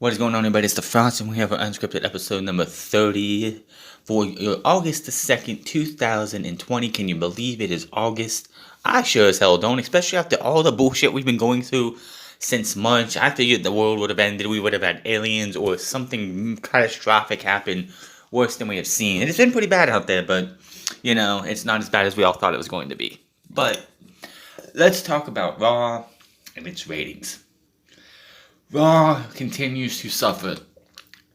What is going on, everybody? It's the Frost, and we have our unscripted episode number 30 for August the 2nd, 2020. Can you believe it is August? I sure as hell don't, especially after all the bullshit we've been going through since March. I figured the world would have ended, we would have had aliens or something catastrophic happen worse than we have seen. And it's been pretty bad out there, but, you know, it's not as bad as we all thought it was going to be. But let's talk about Raw and its ratings. Raw continues to suffer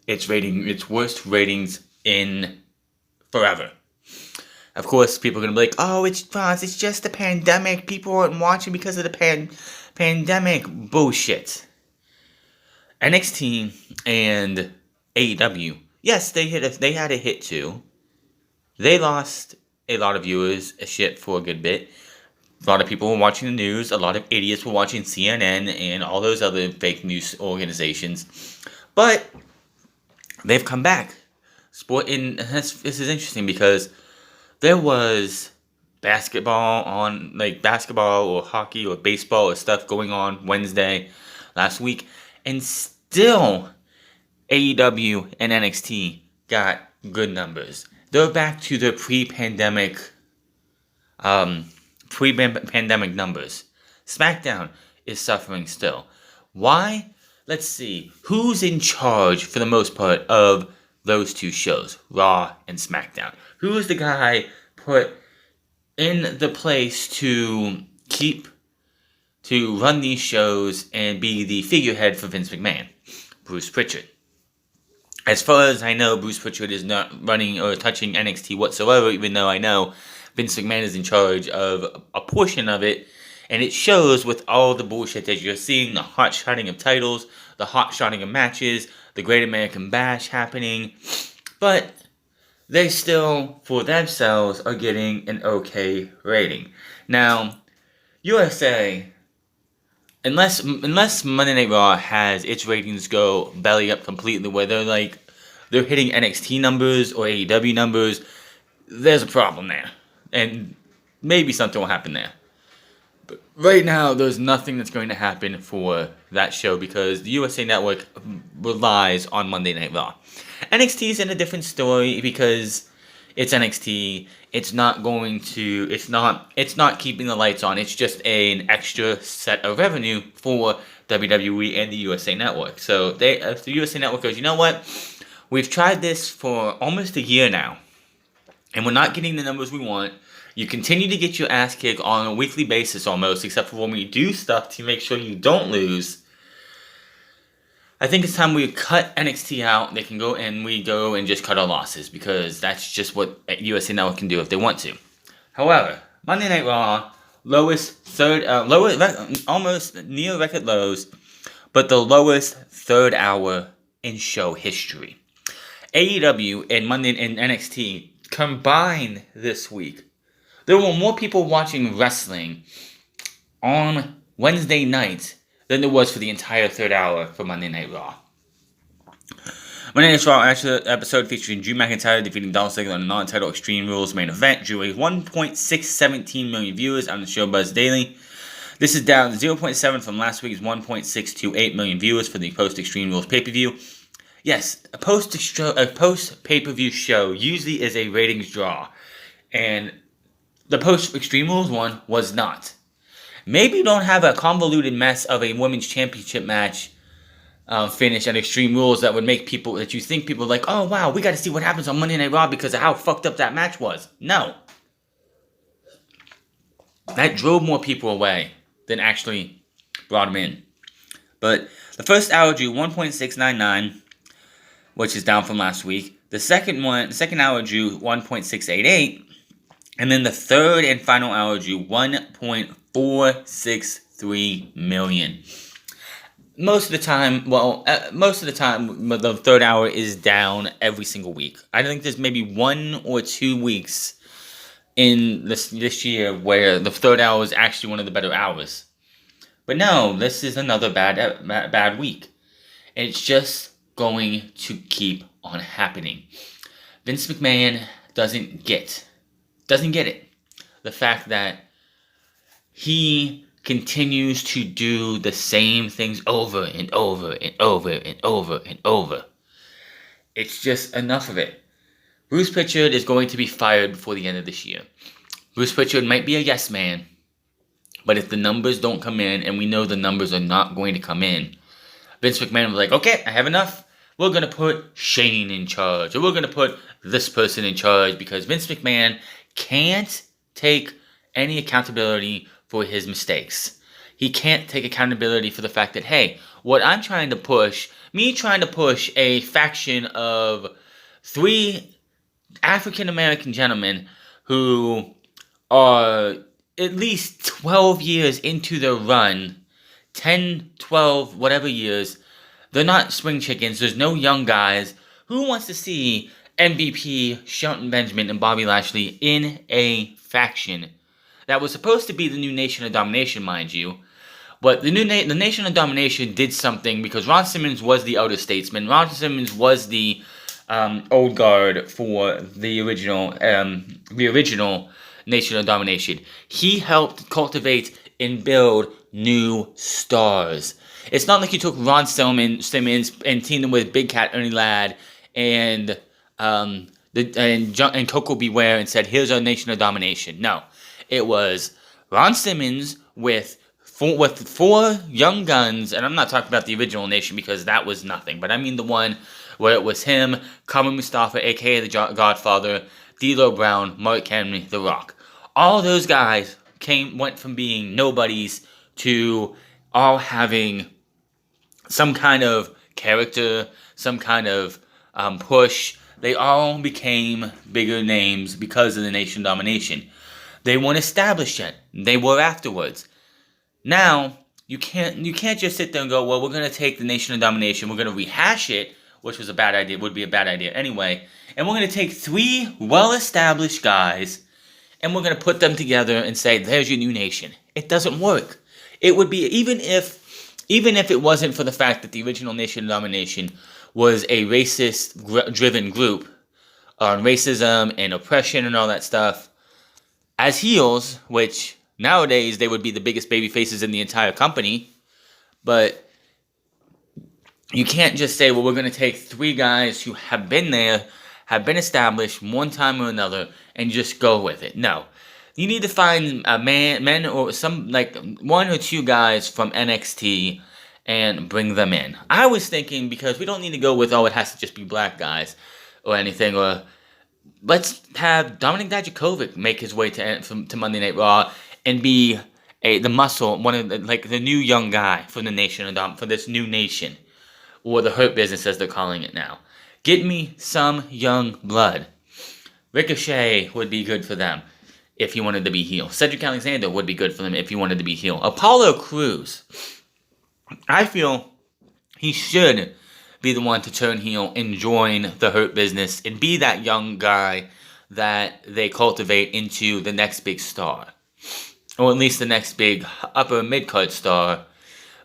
its worst ratings in forever. Of course, people are going to be like, oh, it's just the pandemic. People aren't watching because of the pandemic. Bullshit. NXT and AEW, yes, they had a hit too. They lost a lot of viewers, for a good bit. A lot of people were watching the news. A lot of idiots were watching CNN and all those other fake news organizations. But they've come back. This is interesting because there was basketball or hockey or baseball or stuff going on Wednesday last week. And still, AEW and NXT got good numbers. They're back to their pre-pandemic numbers. SmackDown is suffering still. Why? Let's see. Who's in charge, for the most part, of those two shows, Raw and SmackDown? Who is the guy put in the place to run these shows and be the figurehead for Vince McMahon? Bruce Pritchard. As far as I know, Bruce Pritchard is not running or touching NXT whatsoever, even though I know Vince McMahon is in charge of a portion of it, and it shows with all the bullshit that you're seeing, the hot-shotting of titles, the hot-shotting of matches, the Great American Bash happening, but they still, for themselves, are getting an okay rating. Now, USA, unless Monday Night Raw has its ratings go belly up completely, where they're hitting NXT numbers or AEW numbers, there's a problem there. And maybe something will happen there. But right now, there's nothing that's going to happen for that show because the USA Network relies on Monday Night Raw. NXT is in a different story because it's NXT. It's not keeping the lights on. It's just an extra set of revenue for WWE and the USA Network. So the USA Network goes, you know what? We've tried this for almost a year now, and we're not getting the numbers we want. You continue to get your ass kicked on a weekly basis almost, except for when we do stuff to make sure you don't lose. I think it's time we cut NXT out. They can go and just cut our losses because that's just what USA Network can do if they want to. However, Monday Night Raw, almost near record lows, but the lowest third hour in show history. AEW and NXT combined this week, there were more people watching wrestling on Wednesday night than there was for the entire third hour for Monday Night Raw. Monday Night Raw episode featuring Drew McIntyre defeating Dolph Ziggler in a non-title Extreme Rules main event drew a 1.617 million viewers on the show Buzz Daily. This is down 0.7 from last week's 1.628 million viewers for the post-Extreme Rules pay-per-view. Yes, a post-pay-per-view show usually is a ratings draw, and the post-Extreme Rules one was not. Maybe don't have a convoluted mess of a women's championship match finish at Extreme Rules that you think people are like, oh wow, we got to see what happens on Monday Night Raw because of how fucked up that match was. No. That drove more people away than actually brought them in. But the first hour drew 1.699, which is down from last week. The second hour drew 1.688. And then the third and final hour drew 1.463 million. Most of the time, the third hour is down every single week. I think there's maybe 1 or 2 weeks in this year where the third hour is actually one of the better hours. But no, this is another bad week. It's just going to keep on happening. Vince McMahon doesn't get it. The fact that he continues to do the same things over and over and over and over and over. It's just enough of it. Bruce Pritchard is going to be fired before the end of this year. Bruce Pritchard might be a yes man, but if the numbers don't come in, and we know the numbers are not going to come in, Vince McMahon was like, okay, I have enough. We're going to put Shane in charge, or we're going to put this person in charge, because Vince McMahon can't take any accountability for his mistakes. He can't take accountability for the fact that, hey, what I'm trying to push, me trying to push a faction of 3 African American gentlemen who are at least 12 years into their run, 10, 12, whatever years, they're not spring chickens, there's no young guys. Who wants to see MVP, Shelton Benjamin, and Bobby Lashley in a faction that was supposed to be the new Nation of Domination, mind you? But the Nation of Domination did something, because Ron Simmons was the elder statesman. Ron Simmons was the old guard for the original Nation of Domination. He helped cultivate and build new stars. It's not like you took Ron Simmons and teamed him with Big Cat Ernie Ladd and Coco Beware and said, here's our Nation of Domination. No. It was Ron Simmons with 4 young guns, and I'm not talking about the original Nation because that was nothing, but I mean the one where it was him, Carmen Mustafa, aka the Godfather, D'Lo Brown, Mark Henry, The Rock. All those guys went from being nobodies to all having some kind of character, some kind of push. They all became bigger names because of the Nation Domination. They weren't established yet. They were afterwards. Now, you can't just sit there and go, well, we're going to take the Nation of Domination, we're going to rehash it, which was a bad idea, would be a bad idea anyway, and we're going to take 3 well-established guys, and we're going to put them together and say, there's your new nation. It doesn't work. It would be, even if it wasn't for the fact that the original Nation of Domination was a racist-driven group on racism and oppression and all that stuff, as heels, which nowadays they would be the biggest baby faces in the entire company, but you can't just say, well, we're going to take 3 guys who have been there, have been established one time or another, and just go with it. No. You need to find a men or some, like, 1 or 2 guys from NXT and bring them in. I was thinking, because we don't need to go with, it has to just be black guys or anything, or let's have Dominik Dijakovic make his way to Monday Night Raw and be the muscle, one of the new young guy for the Nation for this new nation, or the Hurt Business as they're calling it now. Get me some young blood. Ricochet would be good for them if he wanted to be heel. Cedric Alexander would be good for them if he wanted to be heel. Apollo Crews, I feel he should be the one to turn heel and join the Hurt Business and be that young guy that they cultivate into the next big star. Or at least the next big upper mid-card star.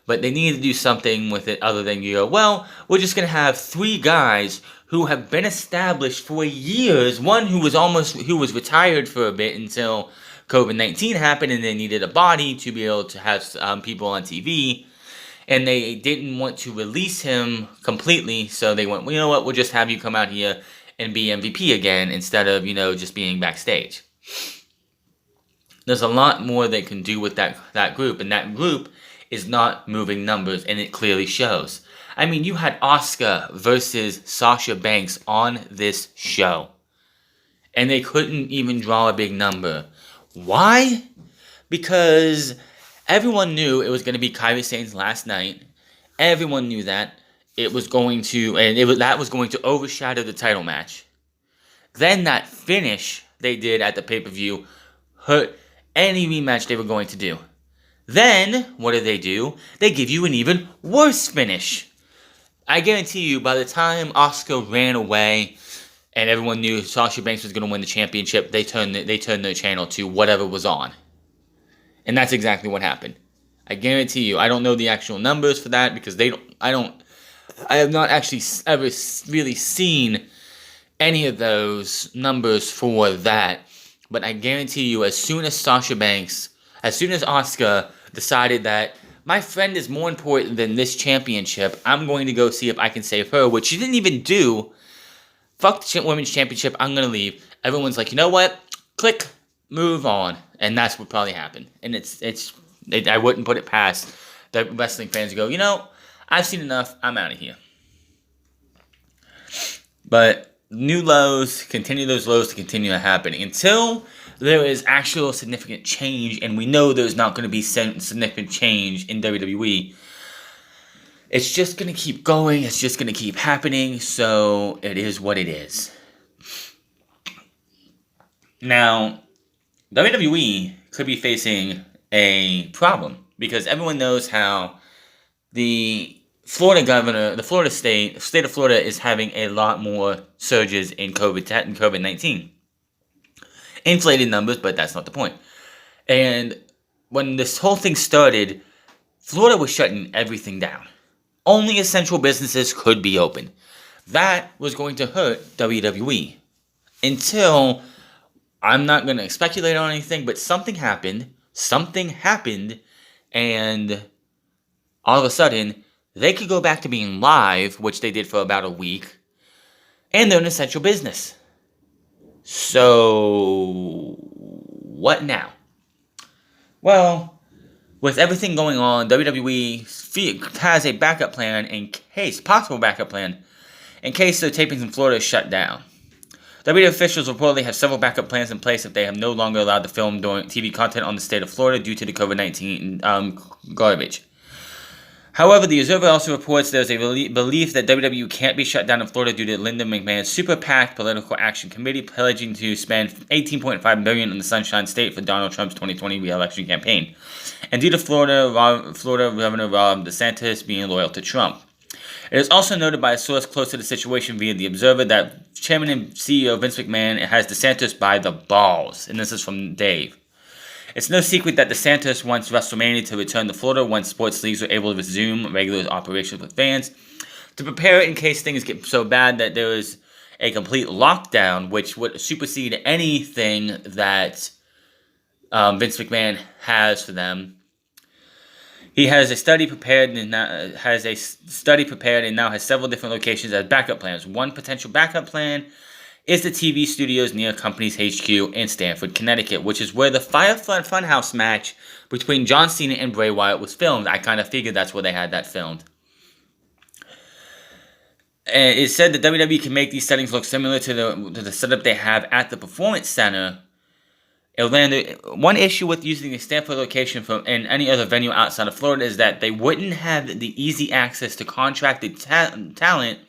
But they need to do something with it other than we're just going to have 3 guys who have been established for years. One who was retired for a bit until COVID-19 happened, and they needed a body to be able to have people on TV. And they didn't want to release him completely, so they went, we'll just have you come out here and be MVP again instead of, just being backstage. There's a lot more they can do with that group, and that group is not moving numbers, and it clearly shows. I mean, you had Asuka versus Sasha Banks on this show, and they couldn't even draw a big number. Why? Because everyone knew it was going to be Kairi Sane's last night. Everyone knew that. That was going to overshadow the title match. Then that finish they did at the pay-per-view hurt any rematch they were going to do. Then, what do? They give you an even worse finish. I guarantee you, by the time Asuka ran away and everyone knew Sasha Banks was going to win the championship, they turned their channel to whatever was on. And that's exactly what happened. I guarantee you. I don't know the actual numbers for that because I have not actually ever really seen any of those numbers for that. But I guarantee you, as soon as Asuka decided that my friend is more important than this championship. I'm going to go see if I can save her, which she didn't even do. Fuck the women's championship. I'm going to leave. Everyone's like, you know what? Click, move on. And that's what probably happened. And I wouldn't put it past the wrestling fans to go, you know, I've seen enough. I'm out of here. But new lows, continue those lows to continue happening until there is actual significant change, and we know there's not going to be significant change in WWE. It's just going to keep going. It's just going to keep happening. So it is what it is. Now, WWE could be facing a problem because everyone knows how the Florida governor, the state of Florida is having a lot more surges in COVID-19. Inflated numbers, but that's not the point. And when this whole thing started, Florida was shutting everything down. Only essential businesses could be open. That was going to hurt WWE. Until, I'm not going to speculate on anything, but something happened, and all of a sudden, they could go back to being live, which they did for about a week, and they're an essential business. So, what now? Well, with everything going on, WWE has a possible backup plan, in case the tapings in Florida is shut down. WWE officials reportedly have several backup plans in place if they have no longer allowed to film TV content on the state of Florida due to the COVID-19 garbage. However, the Observer also reports there's a belief that WWE can't be shut down in Florida due to Linda McMahon's Super PAC Political Action Committee pledging to spend $18.5 billion in the Sunshine State for Donald Trump's 2020 re-election campaign, and due to Florida Governor Ron DeSantis being loyal to Trump. It is also noted by a source close to the situation via the Observer that Chairman and CEO Vince McMahon has DeSantis by the balls, and this is from Dave. It's no secret that DeSantis wants WrestleMania to return to Florida once sports leagues are able to resume regular operations with fans. To prepare in case things get so bad that there is a complete lockdown, which would supersede anything that Vince McMahon has for them. He has a study prepared and now has several different locations as backup plans. One potential backup plan is the TV studios near company's HQ in Stamford, Connecticut, which is where the Firefly Funhouse match between John Cena and Bray Wyatt was filmed. I kind of figured that's where they had that filmed. And it said that WWE can make these settings look similar to the setup they have at the Performance Center. Orlando. One issue with using the Stamford location in any other venue outside of Florida is that they wouldn't have the easy access to contracted talent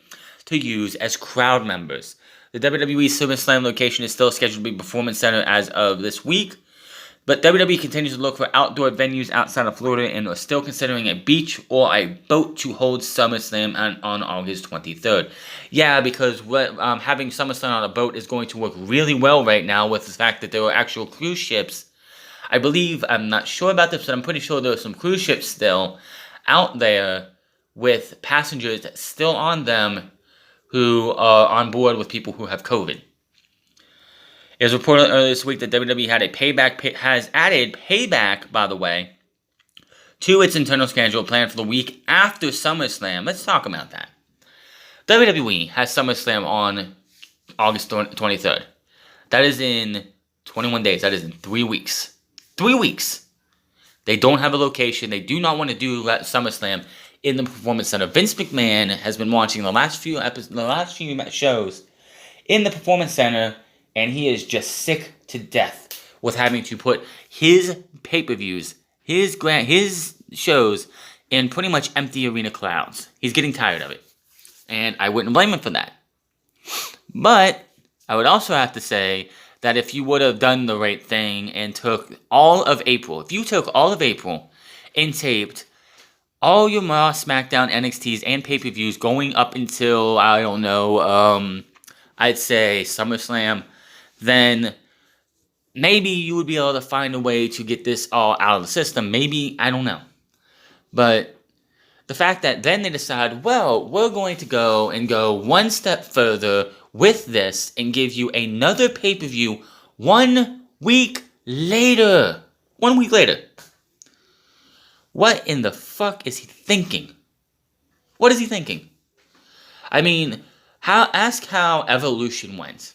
to use as crowd members. The WWE SummerSlam location is still scheduled to be Performance Center as of this week, but WWE continues to look for outdoor venues outside of Florida and are still considering a beach or a boat to hold SummerSlam on August 23rd. Yeah, because having SummerSlam on a boat is going to work really well right now with the fact that there are actual cruise ships. I'm not sure about this, but I'm pretty sure there are some cruise ships still out there with passengers still on them who are on board with people who have COVID. It was reported earlier this week that WWE has added Payback, by the way, to its internal schedule planned for the week after SummerSlam. Let's talk about that. WWE has SummerSlam on August 23rd. That is in 21 days. That is in 3 weeks. 3 weeks. They don't have a location. They do not want to do SummerSlam in the Performance Center. Vince McMahon has been watching the last few shows in the Performance Center, and he is just sick to death with having to put his pay-per-views, his shows, in pretty much empty arena crowds. He's getting tired of it, and I wouldn't blame him for that. But I would also have to say that if you would have done the right thing and took all of April, and taped all your Raw, SmackDown, NXTs, and pay-per-views going up until, I don't know, I'd say SummerSlam, then maybe you would be able to find a way to get this all out of the system. Maybe, I don't know. But the fact that then they decide, well, we're going to go one step further with this and give you another pay-per-view 1 week later. 1 week later. What in the fuck is he thinking? What is he thinking? I mean, ask how Evolution went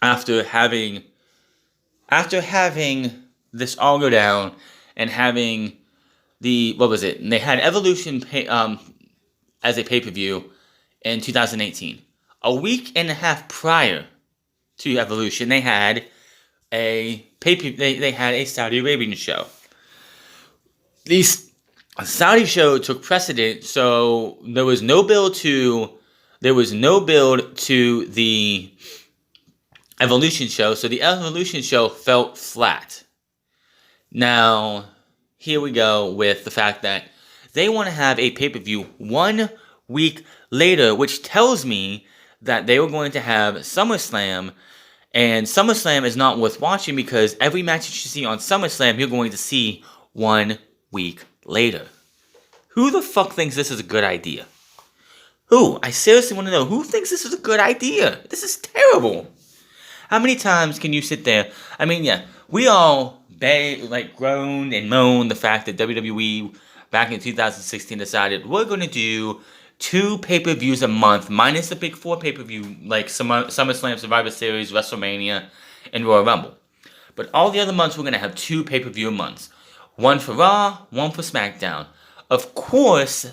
after having this all go down and having what was it? And they had Evolution as a pay-per-view in 2018. A week and a half prior to Evolution, they had a they had a Saudi Arabian show. The Saudi show took precedent, so there was no build to the Evolution show, so the Evolution show felt flat. Now, here we go with the fact that they want to have a pay-per-view 1 week later, which tells me that they were going to have SummerSlam, and SummerSlam is not worth watching because every match that you see on SummerSlam, you're going to see 1 week later. Who the fuck thinks this is a good idea? Who? I seriously want to know. Who thinks this is a good idea? This is terrible. How many times can you sit there? I mean, yeah, we all groaned and moaned the fact that WWE back in 2016 decided we're going to do 2 pay-per-views a month, minus the big 4 pay-per-view like SummerSlam, Survivor Series, WrestleMania, and Royal Rumble. But all the other months we're going to have 2 pay-per-view months. 1 for Raw, 1 for SmackDown. Of course,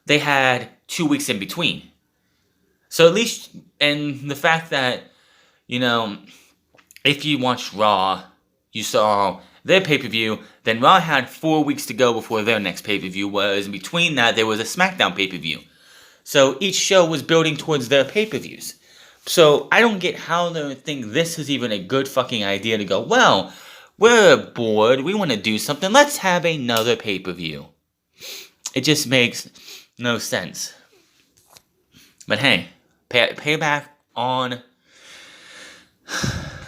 they had 2 weeks in between. So at least, and the fact that, you know, if you watched Raw, you saw their pay-per-view, then Raw had 4 weeks to go before their next pay-per-view, whereas in between that, there was a SmackDown pay-per-view. So each show was building towards their pay-per-views. So I don't get how they think this is even a good fucking idea to go, well, we're bored, we want to do something, let's have another pay-per-view. It just makes no sense. But hey, payback on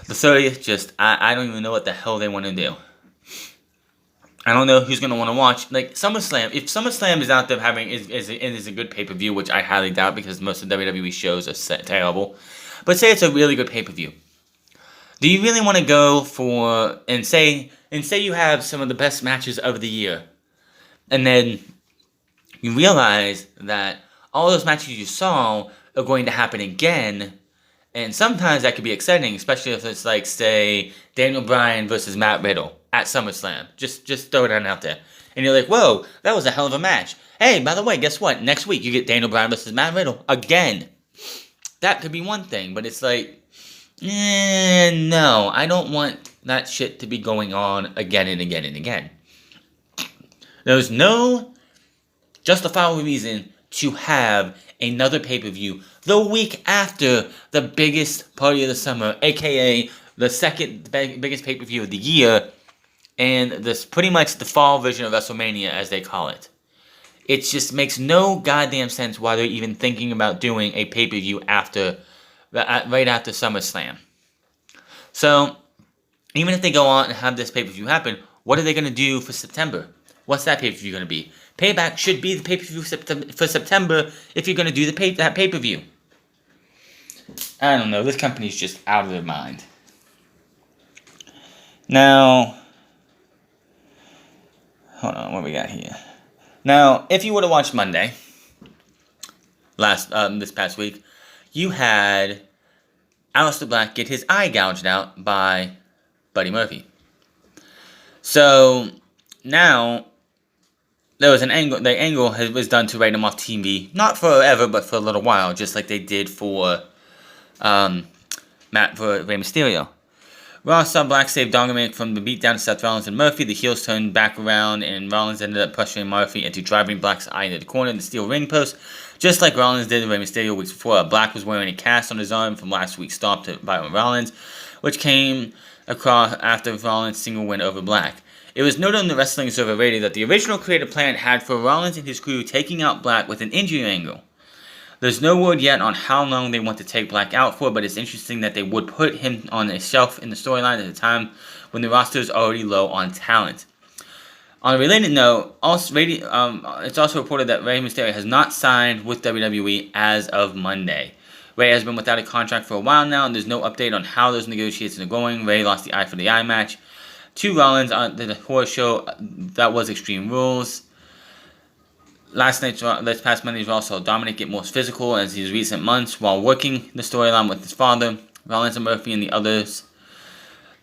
the 30th, I don't even know what the hell they want to do. I don't know who's going to want to watch. Like, SummerSlam, if SummerSlam is out there is a good pay-per-view, which I highly doubt because most of WWE shows are terrible. But say it's a really good pay-per-view. Do you really want to go for, and say you have some of the best matches of the year, and then you realize that all those matches you saw are going to happen again, and sometimes that could be exciting, especially if it's like, say, Daniel Bryan versus Matt Riddle at SummerSlam. Just throw it out there. And you're like, whoa, that was a hell of a match. Hey, by the way, guess what? Next week you get Daniel Bryan versus Matt Riddle again. That could be one thing, but it's like, no, I don't want that shit to be going on again and again and again. There's no justifiable reason to have another pay-per-view the week after the biggest party of the summer, aka the second biggest pay-per-view of the year, and this pretty much the fall version of WrestleMania, as they call it. It just makes no goddamn sense why they're even thinking about doing a pay-per-view right after SummerSlam. So, even if they go on and have this pay-per-view happen, what are they going to do for September? What's that pay-per-view going to be? Payback should be the pay-per-view for September if you're going to do that pay-per-view. I don't know. This company's just out of their mind. Now, hold on. What we got here? Now, if you would have watched Monday, this past week, you had Aleister Black get his eye gouged out by Buddy Murphy. So, now, there was an angle, the angle was done to write him off TV, not forever, but for a little while, just like they did for Rey Mysterio. Raw saw Black save Dominic from the beatdown of Seth Rollins and Murphy. The heels turned back around, and Rollins ended up pressuring Murphy into driving Black's eye into the corner of the steel ring post, just like Rollins did in Rey Mysterio weeks before. Black was wearing a cast on his arm from last week's stop by Rollins, which came across after Rollins' single win over Black. It was noted on the Wrestling Observer Radio that the original creative plan had for Rollins and his crew taking out Black with an injury angle. There's no word yet on how long they want to take Black out for, but it's interesting that they would put him on a shelf in the storyline at a time when the roster is already low on talent. On a related note, it's also reported that Rey Mysterio has not signed with WWE as of Monday. Rey has been without a contract for a while now, and there's no update on how those negotiations are going. Rey lost the eye for the eye match to Rollins on the horror show that was Extreme Rules. This past Monday's Raw saw Dominic get more physical as these recent months while working the storyline with his father, Rollins and Murphy, and the others.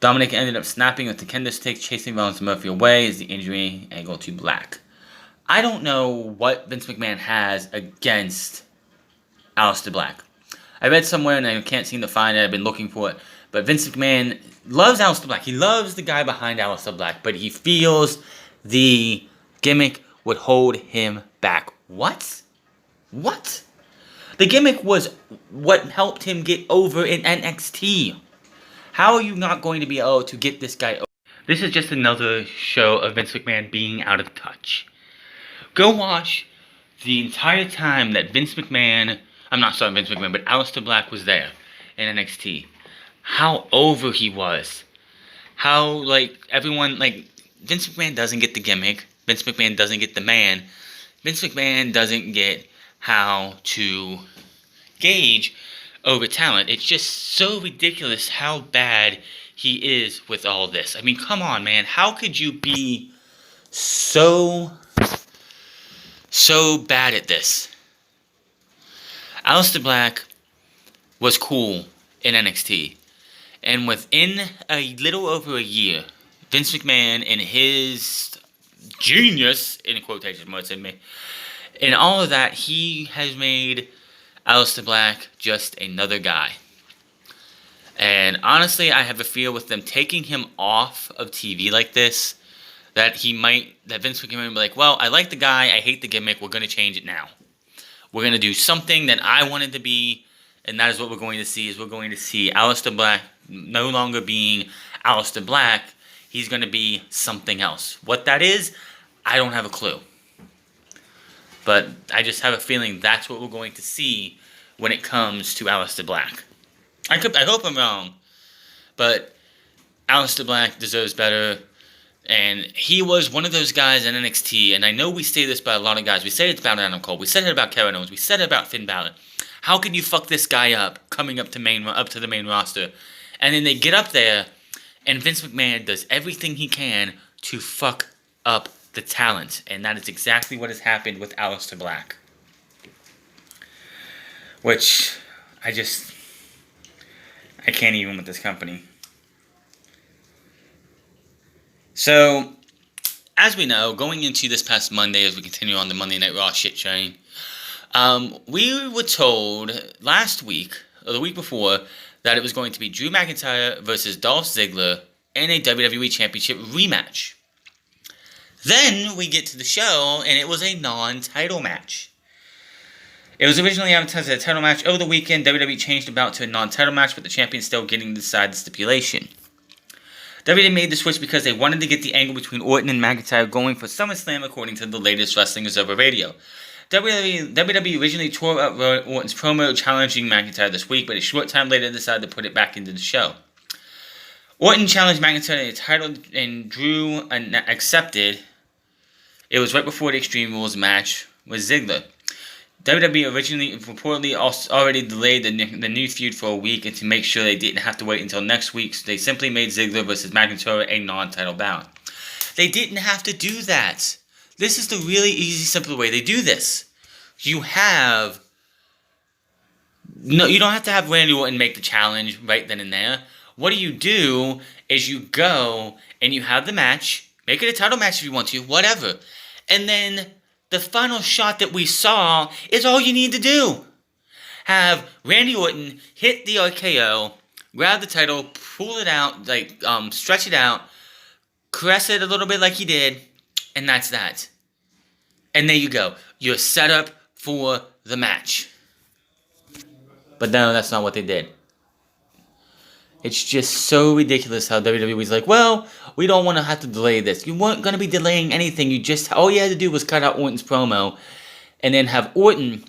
Dominic ended up snapping with the kendo stick, chasing Rollins and Murphy away as the injury angled to black. I don't know what Vince McMahon has against Aleister Black. I read somewhere and I can't seem to find it. I've been looking for it. But Vince McMahon loves Aleister Black. He loves the guy behind Aleister Black. But he feels the gimmick would hold him back. What? What? The gimmick was what helped him get over in NXT. How are you not going to be able to get this guy over? This is just another show of Vince McMahon being out of touch. Go watch the entire time that Vince McMahon, but Aleister Black was there in NXT. How over he was. How, everyone, Vince McMahon doesn't get the gimmick. Vince McMahon doesn't get the man. Vince McMahon doesn't get how to gauge over talent. It's just so ridiculous how bad he is with all this. I mean, come on, man. How could you be so bad at this? Aleister Black was cool in NXT. And within a little over a year, Vince McMahon and his genius, in quotation marks, in all of that, he has made Aleister Black just another guy. And honestly, I have a feel with them taking him off of TV like this, that Vince McMahon will be like, well, I like the guy, I hate the gimmick, we're going to change it now. We're going to do something that I wanted to be, and that is what we're going to see, Aleister Black no longer being Aleister Black. He's going to be something else. What that is, I don't have a clue. But I just have a feeling that's what we're going to see when it comes to Aleister Black. I hope I'm wrong, but Aleister Black deserves better. And he was one of those guys in NXT, and I know we say this about a lot of guys. We say it about Adam Cole. We said it about Kevin Owens. We said it about Finn Balor. How could you fuck this guy up coming up to the main roster? And then they get up there, and Vince McMahon does everything he can to fuck up the talent. And that is exactly what has happened with Aleister Black. Which, I can't even with this company. So, as we know, going into this past Monday, as we continue on the Monday Night Raw shit train, we were told last week, or the week before, that it was going to be Drew McIntyre versus Dolph Ziggler in a WWE Championship rematch. Then we get to the show, and it was a non-title match. It was originally advertised as a title match. Over the weekend, WWE changed the bout to a non-title match, but the champion still getting to decide the stipulation. WWE made the switch because they wanted to get the angle between Orton and McIntyre going for SummerSlam, according to the latest Wrestling Observer Radio. WWE originally tore up Orton's promo challenging McIntyre this week, but a short time later decided to put it back into the show. Orton challenged McIntyre in a title, and Drew accepted. It was right before the Extreme Rules match with Ziggler. WWE originally reportedly already delayed the new feud for a week, and to make sure they didn't have to wait until next week, so they simply made Ziggler versus McIntyre a non-title bout. They didn't have to do that. This is the really easy, simple way they do this. You don't have to have Randy Orton make the challenge right then and there. What do is you go and you have the match, make it a title match if you want to, whatever. And then the final shot that we saw is all you need to do. Have Randy Orton hit the RKO, grab the title, pull it out, stretch it out, caress it a little bit like he did, and that's that. And there you go. You're set up for the match. But no, that's not what they did. It's just so ridiculous how WWE's like, well, we don't want to have to delay this. You weren't going to be delaying anything. All you had to do was cut out Orton's promo and then have Orton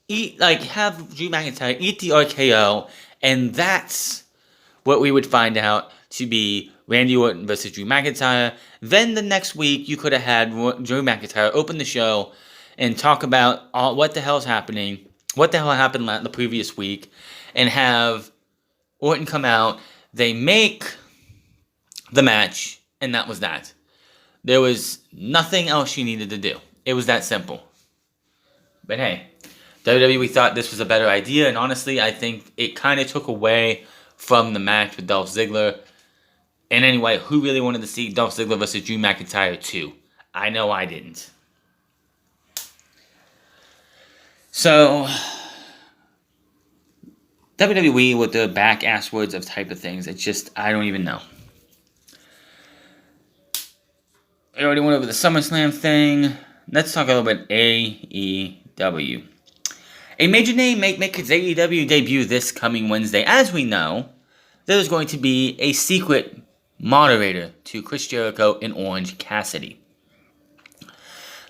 have Drew McIntyre eat the RKO, and that's what we would find out to be Randy Orton versus Drew McIntyre. Then the next week, you could have had Drew McIntyre open the show and talk about what the hell's happening, what the hell happened the previous week, and have Orton come out. They make the match. and that was that. There was nothing else you needed to do. It was that simple. But hey, WWE thought this was a better idea, and honestly, I think it kind of took away from the match with Dolph Ziggler. And anyway, who really wanted to see Dolph Ziggler versus Drew McIntyre 2? I know I didn't. So, WWE with the back-ass words of type of things, it's just, I don't even know. I already went over the SummerSlam thing. Let's talk a little bit AEW. A major name make its AEW debut this coming Wednesday. As we know, there's going to be a secret moderator to Chris Jericho and Orange Cassidy.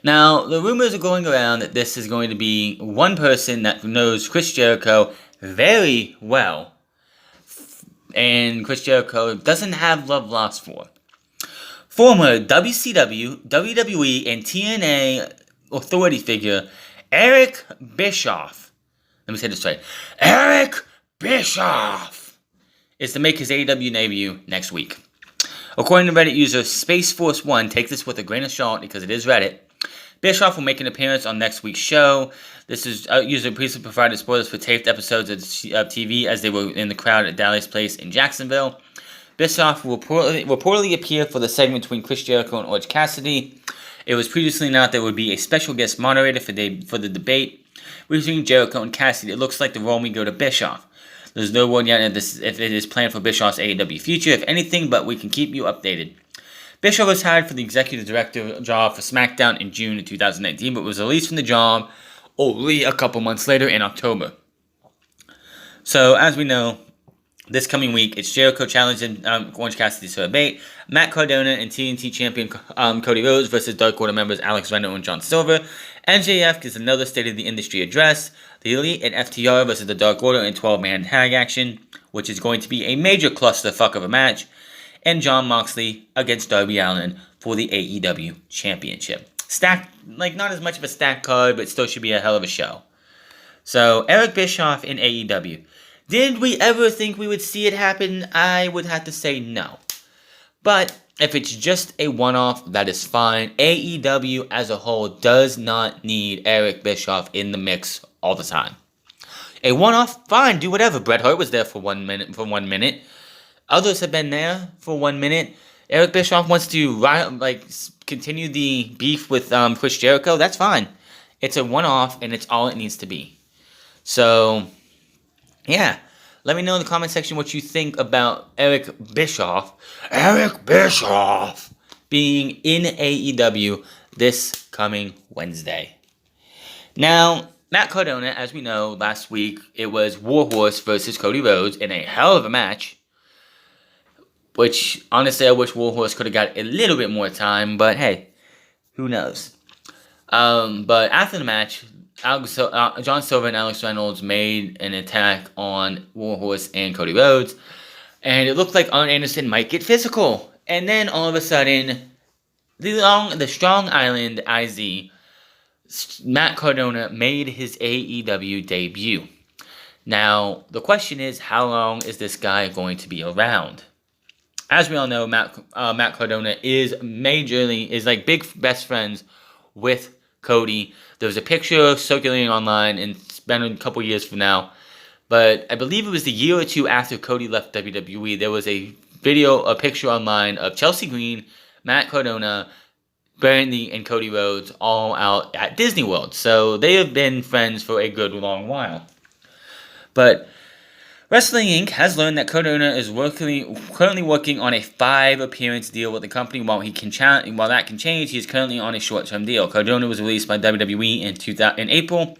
Now, the rumors are going around that this is going to be one person that knows Chris Jericho very well, and Chris Jericho doesn't have love lost for. Former WCW, WWE, and TNA authority figure Eric Bischoff, let me say this right, Eric Bischoff is to make his AEW debut next week. According to Reddit user Space Force 1, take this with a grain of salt because it is Reddit, Bischoff will make an appearance on next week's show. This is user previously provided spoilers for taped episodes of TV as they were in the crowd at Dallas Place in Jacksonville. Bischoff will reportedly appear for the segment between Chris Jericho and Orange Cassidy. It was previously announced there would be a special guest moderator for the debate between Jericho and Cassidy. It looks like the role may go to Bischoff. There's no word yet if it is planned for Bischoff's AEW future, if anything, but we can keep you updated. Bischoff was hired for the executive director job for SmackDown in June of 2019, but was released from the job only a couple months later in October. So, as we know, this coming week, it's Jericho challenging Orange Cassidy to a debate, Matt Cardona and TNT champion Cody Rhodes versus Dark Order members Alex Reynolds and John Silver. MJF gives another State of the Industry address. The Elite and FTR versus the Dark Order in 12-man tag action, which is going to be a major clusterfuck of a match. And Jon Moxley against Darby Allin for the AEW Championship. Stacked, not as much of a stacked card, but still should be a hell of a show. So, Eric Bischoff in AEW. Did we ever think we would see it happen? I would have to say no. But if it's just a one-off, that is fine. AEW as a whole does not need Eric Bischoff in the mix all the time. A one-off, fine, do whatever. Bret Hart was there for 1 minute. Others have been there for 1 minute. Eric Bischoff wants to continue the beef with Chris Jericho. That's fine. It's a one-off, and it's all it needs to be. So, yeah. Let me know in the comment section what you think about Eric Bischoff being in AEW this coming Wednesday. Now, Matt Cardona, as we know, last week, it was Warhorse versus Cody Rhodes in a hell of a match. Which, honestly, I wish Warhorse could have got a little bit more time, but hey, who knows? But after the match, John Silver and Alex Reynolds made an attack on Warhorse and Cody Rhodes, and it looked like Arn Anderson might get physical. And then all of a sudden, the Strong Island IZ, Matt Cardona, made his AEW debut. Now, the question is, how long is this guy going to be around? As we all know, Matt Cardona is big best friends with Cody. There was a picture circulating online, and it's been a couple years from now, but I believe it was the year or two after Cody left WWE. There was a picture online of Chelsea Green, Matt Cardona, Brandy, and Cody Rhodes all out at Disney World. So they have been friends for a good long while. But Wrestling Inc. has learned that Cardona is currently working on a 5-appearance deal with the company. While that can change, he is currently on a short-term deal. Cardona was released by WWE in April.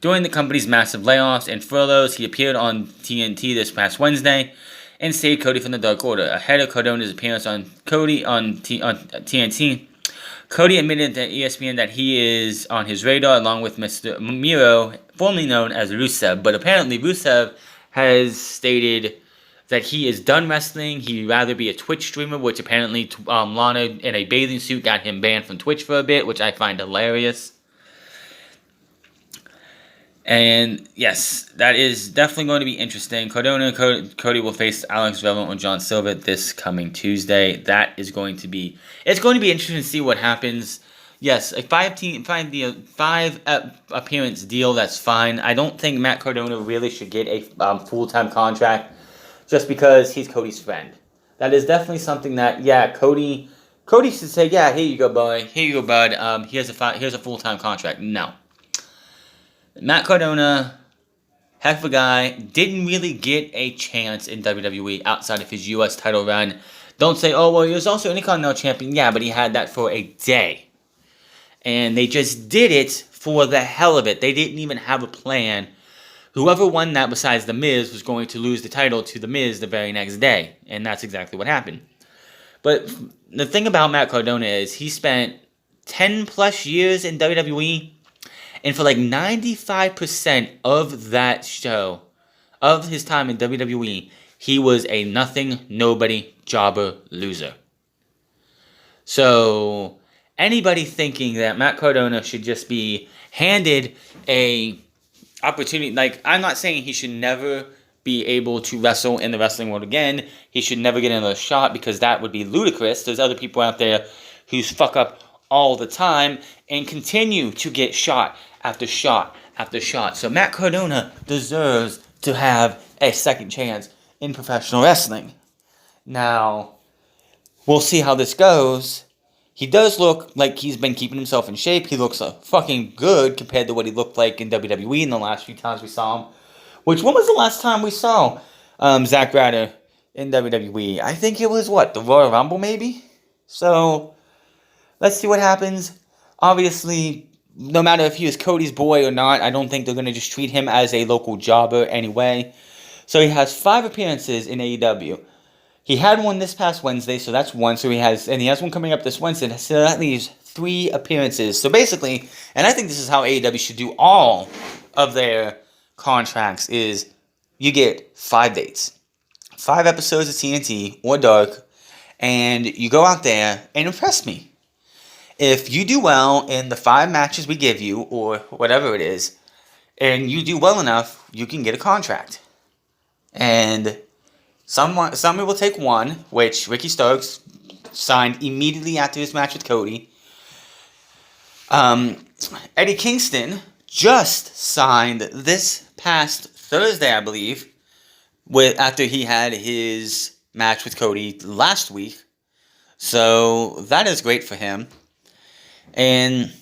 During the company's massive layoffs and furloughs, he appeared on TNT this past Wednesday and saved Cody from the Dark Order. Ahead of Cardona's appearance on TNT, Cody admitted to ESPN that he is on his radar along with Mr. Miro, formerly known as Rusev. But apparently Rusev has stated that he is done wrestling. He'd rather be a Twitch streamer, which apparently Lana in a bathing suit got him banned from Twitch for a bit, which I find hilarious. And yes, that is definitely going to be interesting. Cody will face Alex Velvet and John Silver this coming Tuesday. That is going to be, it's going to be interesting to see what happens. Yes, a five appearance deal, that's fine. I don't think Matt Cardona really should get a full-time contract just because he's Cody's friend. That is definitely something that, yeah, Cody should say, yeah, here you go, boy, here you go, bud. Here's a full-time contract. No, Matt Cardona, heck of a guy, didn't really get a chance in WWE outside of his U.S. title run. Don't say, oh, well, he was also Intercontinental Champion. Yeah, but he had that for a day. And they just did it for the hell of it. They didn't even have a plan. Whoever won that besides The Miz was going to lose the title to The Miz the very next day. And that's exactly what happened. But the thing about Matt Cardona is he spent 10 plus years in WWE. And for like 95% of that show, of his time in WWE, he was a nothing, nobody, jobber, loser. So anybody thinking that Matt Cardona should just be handed a opportunity, like, I'm not saying he should never be able to wrestle in the wrestling world again. He should never get another shot because that would be ludicrous. There's other people out there who fuck up all the time and continue to get shot after shot after shot. So Matt Cardona deserves to have a second chance in professional wrestling. Now, we'll see how this goes. He does look like he's been keeping himself in shape. He looks fucking good compared to what he looked like in WWE in the last few times we saw him. When was the last time we saw Zack Ryder in WWE? I think it was, the Royal Rumble maybe? So, let's see what happens. Obviously, no matter if he is Cody's boy or not, I don't think they're going to just treat him as a local jobber anyway. So he has 5 appearances in AEW. He had one this past Wednesday, so that's one. So he has one coming up this Wednesday. So that leaves 3 appearances. So basically, and I think this is how AEW should do all of their contracts, is you get 5 dates, 5 episodes of TNT or Dark, and you go out there and impress me. If you do well in the 5 matches we give you, or whatever it is, and you do well enough, you can get a contract. And some will take 1, which Ricky Starks signed immediately after his match with Cody. Eddie Kingston just signed this past Thursday, I believe, after he had his match with Cody last week. So that is great for him. And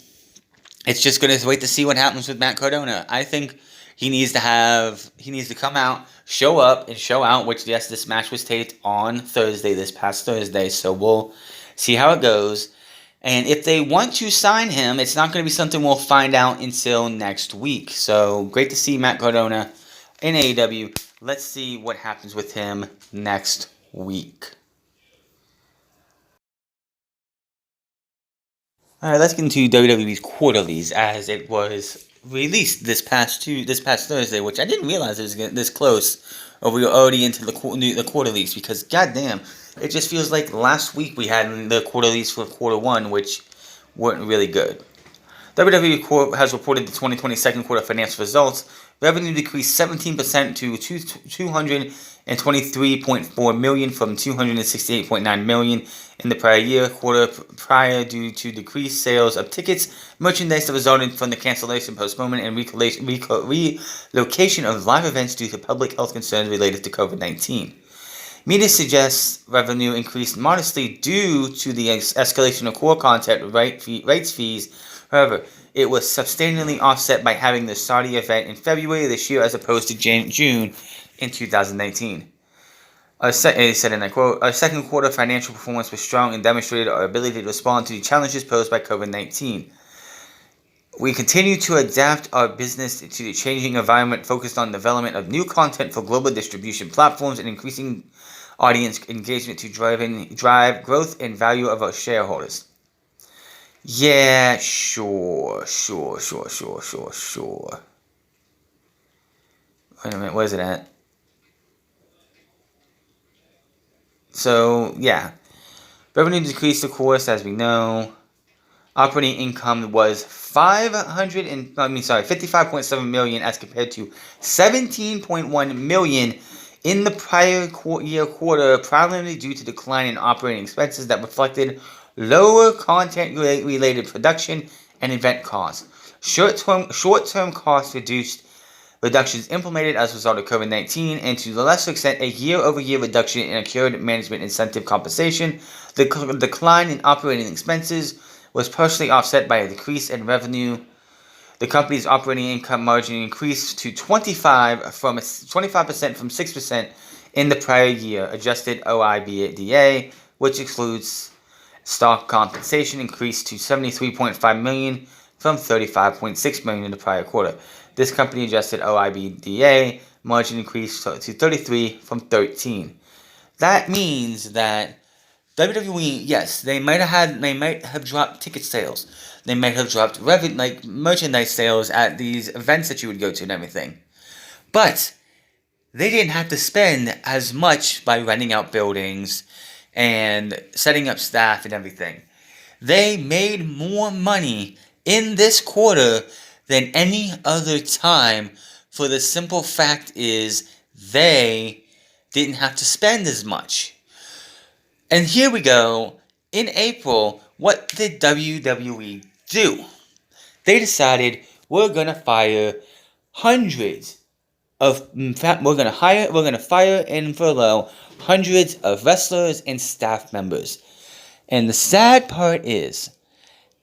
it's just going to wait to see what happens with Matt Cardona. I think he needs to come out, show up, and show out, which, yes, this match was taped on Thursday, this past Thursday, so we'll see how it goes. And if they want to sign him, it's not going to be something we'll find out until next week. So, great to see Matt Cardona in AEW. Let's see what happens with him next week. Alright, let's get into WWE's quarterlies, as it was released this past Thursday, which I didn't realize it was this close. Or we were already into the quarterlies, because goddamn, it just feels like last week we had the quarterlies for quarter 1, which weren't really good. WWE has reported the 2020 second quarter financial results. Revenue decreased 17% to $223.4 million from $268.9 million in the prior year quarter prior due to decreased sales of tickets, merchandise that resulted from the cancellation, postponement, and relocation of live events due to public health concerns related to COVID-19. Media suggests revenue increased modestly due to the escalation of core content rights fees. However, it was substantially offset by having the Saudi event in February this year as opposed to June in 2019. He said, and I quote, "Our second quarter financial performance was strong and demonstrated our ability to respond to the challenges posed by COVID-19. We continue to adapt our business to the changing environment, focused on development of new content for global distribution platforms and increasing audience engagement to drive growth and value of our shareholders." Yeah, sure. Wait a minute, where's it at? So, yeah. Revenue decreased, of course, as we know. operating income was $55.7 million as compared to $17.1 million in the prior year quarter, primarily due to decline in operating expenses that reflected lower content-related production and event costs. Short-term cost reductions implemented as a result of COVID-19, and to a lesser extent, a year-over-year reduction in accrued management incentive compensation. The decline in operating expenses was partially offset by a decrease in revenue. The company's operating income margin increased to 25% from 6% in the prior year. Adjusted OIBDA, which excludes stock compensation, increased to $73.5 million from $35.6 million in the prior quarter. This company adjusted OIBDA margin increased to 33% from 13%. That means that WWE, yes, they might have dropped ticket sales. They might have dropped merchandise sales at these events that you would go to and everything. But they didn't have to spend as much by renting out buildings and setting up staff and everything. They made more money in this quarter than any other time, for the simple fact is they didn't have to spend as much. And here we go. In April, what did WWE do? They decided we're gonna fire hundreds of. In fact, we're gonna fire and furlough hundreds of wrestlers and staff members. And the sad part is,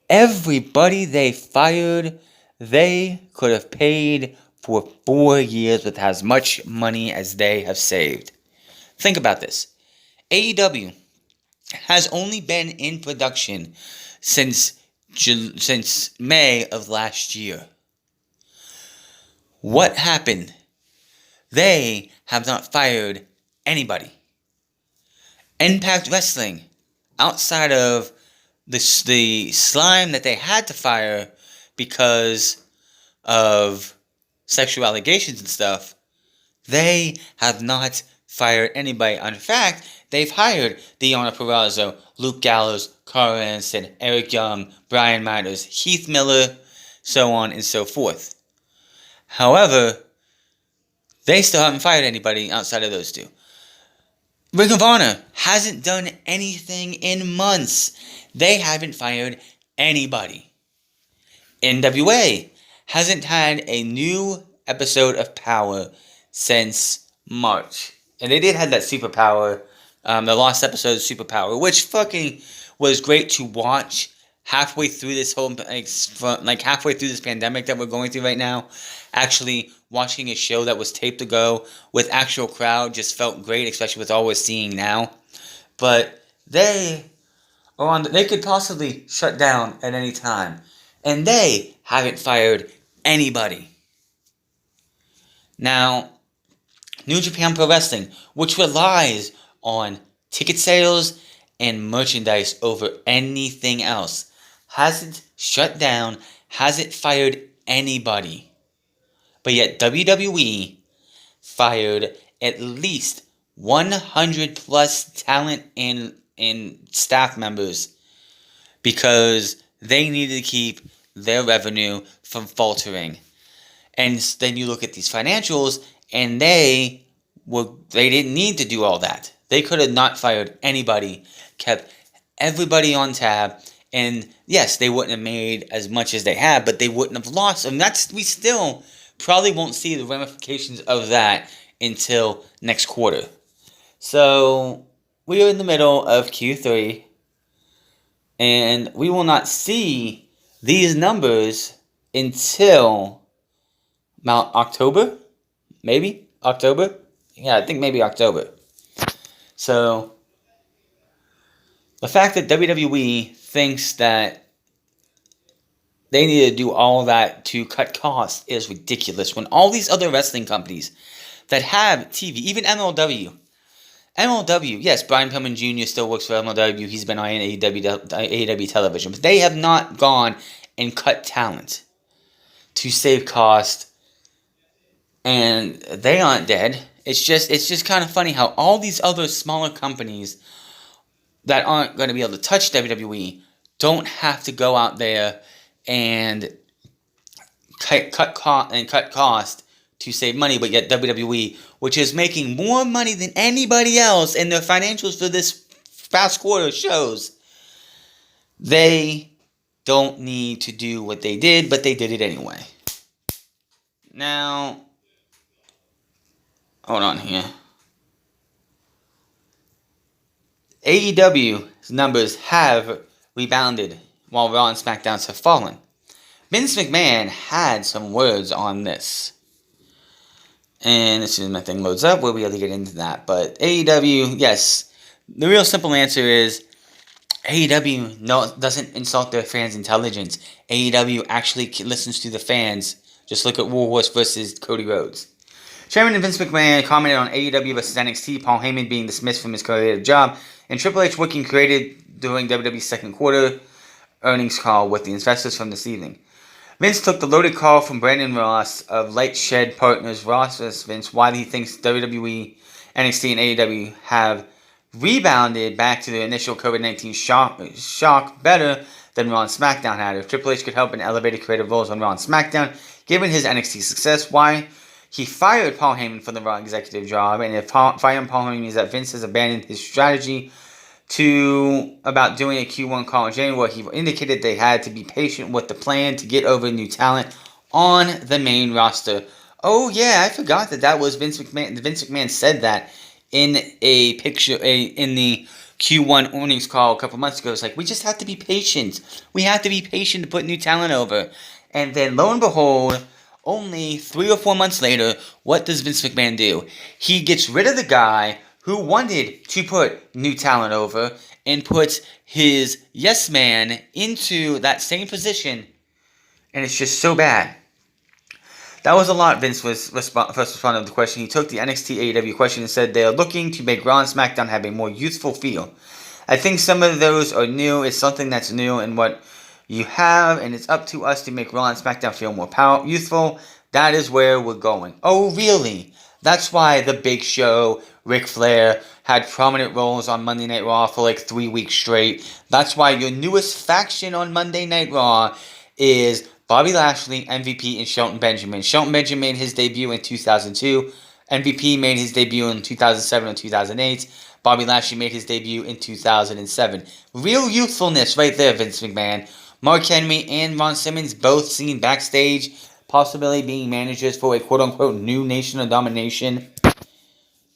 everybody they fired, they could have paid for 4 years with as much money as they have saved. Think about this. AEW has only been in production since May of last year. What happened? They have not fired anybody. Impact Wrestling, outside of the slime that they had to fire because of sexual allegations and stuff, they have not fired anybody. In fact, they've hired Deonna Purrazzo, Luke Gallows, Carl Anderson, Eric Young, Brian Myers, Heath Miller, so on and so forth. However, they still haven't fired anybody outside of those two. Ring of Honor hasn't done anything in months. They haven't fired anybody. NWA hasn't had a new episode of Power since March. And they did have that Superpower, the last episode of Superpower, which fucking was great to watch halfway through this whole, halfway through this pandemic that we're going through right now. Actually watching a show that was taped to go with actual crowd just felt great, especially with all we're seeing now. But they could possibly shut down at any time. And they haven't fired anybody. Now, New Japan Pro Wrestling, which relies on ticket sales and merchandise over anything else, hasn't shut down, hasn't fired anybody. But yet WWE fired at least 100 plus talent and staff members because they needed to keep their revenue from faltering. And then you look at these financials, and they didn't need to do all that. They could have not fired anybody, kept everybody on tab, and yes, they wouldn't have made as much as they have, but they wouldn't have lost. And we still probably won't see the ramifications of that until next quarter. So we are in the middle of Q3, and we will not see these numbers until about October, maybe October. Yeah, I think maybe October. So the fact that WWE thinks that they need to do all that to cut costs is ridiculous. When all these other wrestling companies that have TV, even MLW, yes, Brian Pillman Jr. still works for MLW. He's been on AEW television, but they have not gone and cut talent to save cost, and they aren't dead. It's just kind of funny how all these other smaller companies that aren't going to be able to touch WWE don't have to go out there and cut cost to save money, but yet WWE, which is making more money than anybody else, and their financials for this past quarter shows they don't need to do what they did, but they did it anyway. Now, hold on here. AEW's numbers have rebounded while Raw and SmackDown have fallen. Vince McMahon had some words on this. And as soon as my thing loads up, we'll be able to get into that. But AEW, yes, the real simple answer is AEW doesn't insult their fans' intelligence. AEW actually listens to the fans. Just look at Warhorse versus Cody Rhodes. Chairman Vince McMahon commented on AEW versus NXT, Paul Heyman being dismissed from his creative job, and Triple H working creative during WWE's second quarter earnings call with the investors from this evening. Vince took the loaded call from Brandon Ross of Lightshed Partners. Ross asked Vince why he thinks WWE, NXT, and AEW have rebounded back to their initial COVID-19 shock better than Raw and SmackDown had. If Triple H could help in elevated creative roles on Raw and SmackDown, given his NXT success, why he fired Paul Heyman from the Raw executive job, and if firing Paul Heyman means that Vince has abandoned his strategy about doing a Q1 call in January, he indicated they had to be patient with the plan to get over new talent on the main roster. Oh yeah, I forgot that was Vince McMahon. Vince McMahon said that in a picture in the Q1 earnings call a couple months ago. It's like, we just have to be patient. We have to be patient to put new talent over. And then lo and behold, only 3 or 4 months later, what does Vince McMahon do? He gets rid of the guy who wanted to put new talent over and puts his yes man into that same position. And it's just so bad. That was a lot. Vince was first responding to the question. He took the NXT AEW question and said they are looking to make Raw and SmackDown have a more youthful feel. I think some of those are new. It's something that's new in what you have, and it's up to us to make Raw and SmackDown feel more youthful. That is where we're going. Oh, really? That's why the Big Show, Ric Flair, had prominent roles on Monday Night Raw for like 3 weeks straight. That's why your newest faction on Monday Night Raw is Bobby Lashley, MVP, and Shelton Benjamin. Shelton Benjamin made his debut in 2002. MVP made his debut in 2007 and 2008. Bobby Lashley made his debut in 2007. Real youthfulness right there, Vince McMahon. Mark Henry and Ron Simmons both seen backstage, possibly being managers for a quote-unquote new Nation of Domination.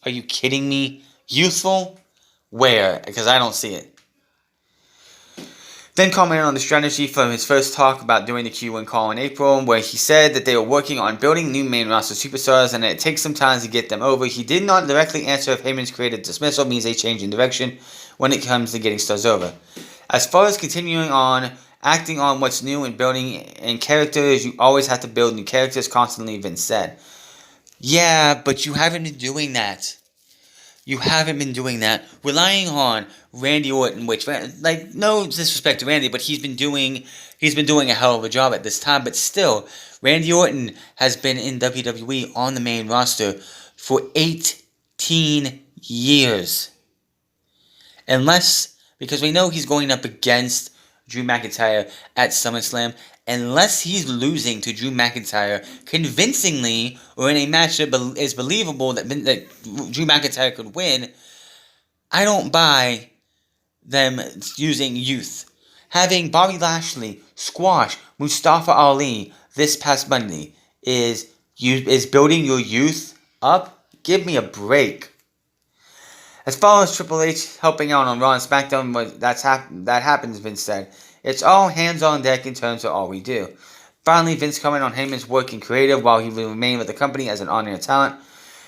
Are you kidding me? Youthful? Where? Because I don't see it. Then commented on the strategy from his first talk about doing the Q1 call in April, where he said that they were working on building new main roster superstars and that it takes some time to get them over. He did not directly answer if Heyman's creative dismissal means a change in direction when it comes to getting stars over. As far as continuing on, acting on what's new and building in characters, you always have to build new characters constantly, Vince said. Yeah, but you haven't been doing that. You haven't been doing that. Relying on Randy Orton, which, like, no disrespect to Randy, but he's been doing a hell of a job at this time. But still, Randy Orton has been in WWE on the main roster for 18 years. Because we know he's going up against Drew McIntyre at SummerSlam, unless he's losing to Drew McIntyre convincingly or in a match that is believable that Drew McIntyre could win, I don't buy them using youth. Having Bobby Lashley squash Mustafa Ali this past Monday is building your youth up. Give me a break. As far as Triple H helping out on Raw and SmackDown, that happens, Vince said. It's all hands on deck in terms of all we do. Finally, Vince commented on Heyman's work in creative while he will remain with the company as an on-air talent.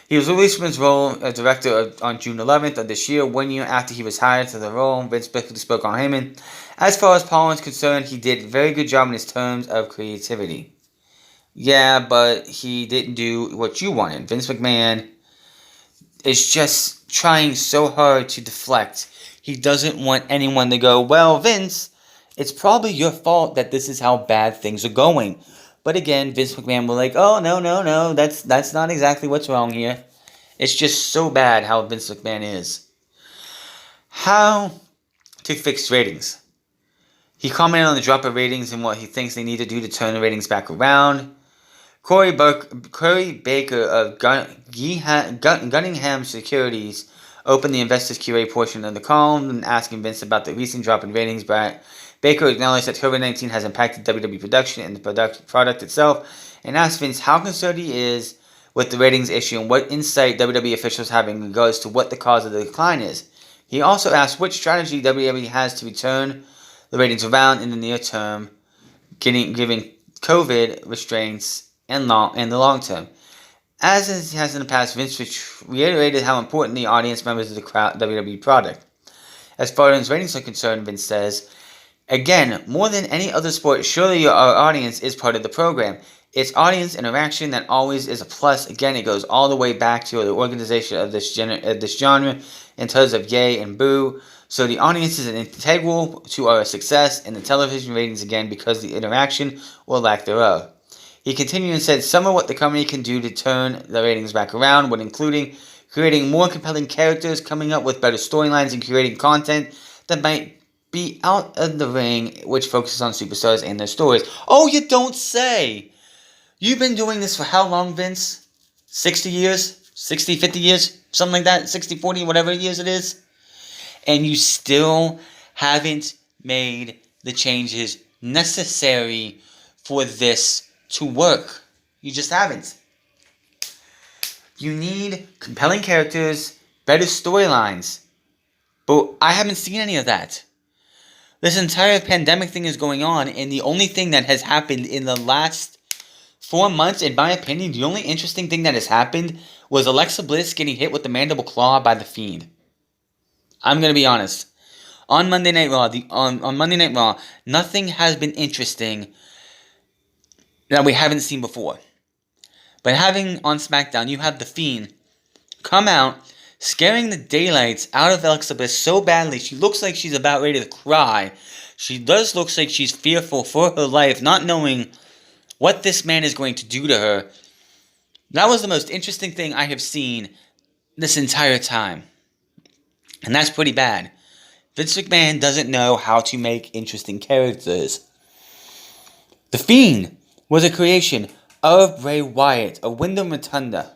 He was released from his role as director on June 11th of this year, 1 year after he was hired to the role. Vince briefly spoke on Heyman. As far as Paul is concerned, he did a very good job in his terms of creativity. Yeah, but he didn't do what you wanted. Vince McMahon is just trying so hard to deflect. He doesn't want anyone to go, well, Vince, it's probably your fault that this is how bad things are going. But again, Vince McMahon will like, oh, no, that's not exactly what's wrong here. It's just so bad how Vince McMahon is. How to fix ratings. He commented on the drop of ratings and what he thinks they need to do to turn the ratings back around. Corey Baker of Gunningham Securities opened the Investors QA portion of the column and asking Vince about the recent drop in ratings, but Baker acknowledged that COVID-19 has impacted WWE production and the product itself, and asked Vince how concerned he is with the ratings issue and what insight WWE officials have in regards to what the cause of the decline is. He also asked which strategy WWE has to return the ratings around in the near term, giving COVID restraints and the long term. As it has in the past, Vince reiterated how important the audience members of the WWE product. As far as ratings are concerned, Vince says, again, more than any other sport, surely our audience is part of the program. It's audience interaction that always is a plus. Again, it goes all the way back to the organization of this genre in terms of yay and boo. So the audience is integral to our success in the television ratings again because the interaction or lack thereof. He continued and said some of what the company can do to turn the ratings back around would including creating more compelling characters, coming up with better storylines, and creating content that might be out of the ring, which focuses on superstars and their stories. Oh, you don't say! You've been doing this for how long, Vince? 60 years? 60, 50 years? Something like that? 60, 40, whatever years it is? And you still haven't made the changes necessary for this to work. You just haven't. You need compelling characters, better storylines. But I haven't seen any of that. This entire pandemic thing is going on, and the only thing that has happened in the last 4 months, in my opinion, the only interesting thing that has happened was Alexa Bliss getting hit with the mandible claw by The Fiend. I'm going to be honest. On Monday Night Raw, on Monday Night Raw, nothing has been interesting that we haven't seen before. But having on SmackDown, you have The Fiend come out, scaring the daylights out of Alexa Bliss so badly, she looks like she's about ready to cry. She does look like she's fearful for her life, not knowing what this man is going to do to her. That was the most interesting thing I have seen this entire time. And that's pretty bad. Vince McMahon doesn't know how to make interesting characters. The Fiend was a creation of Bray Wyatt, a Wyndham Rotunda.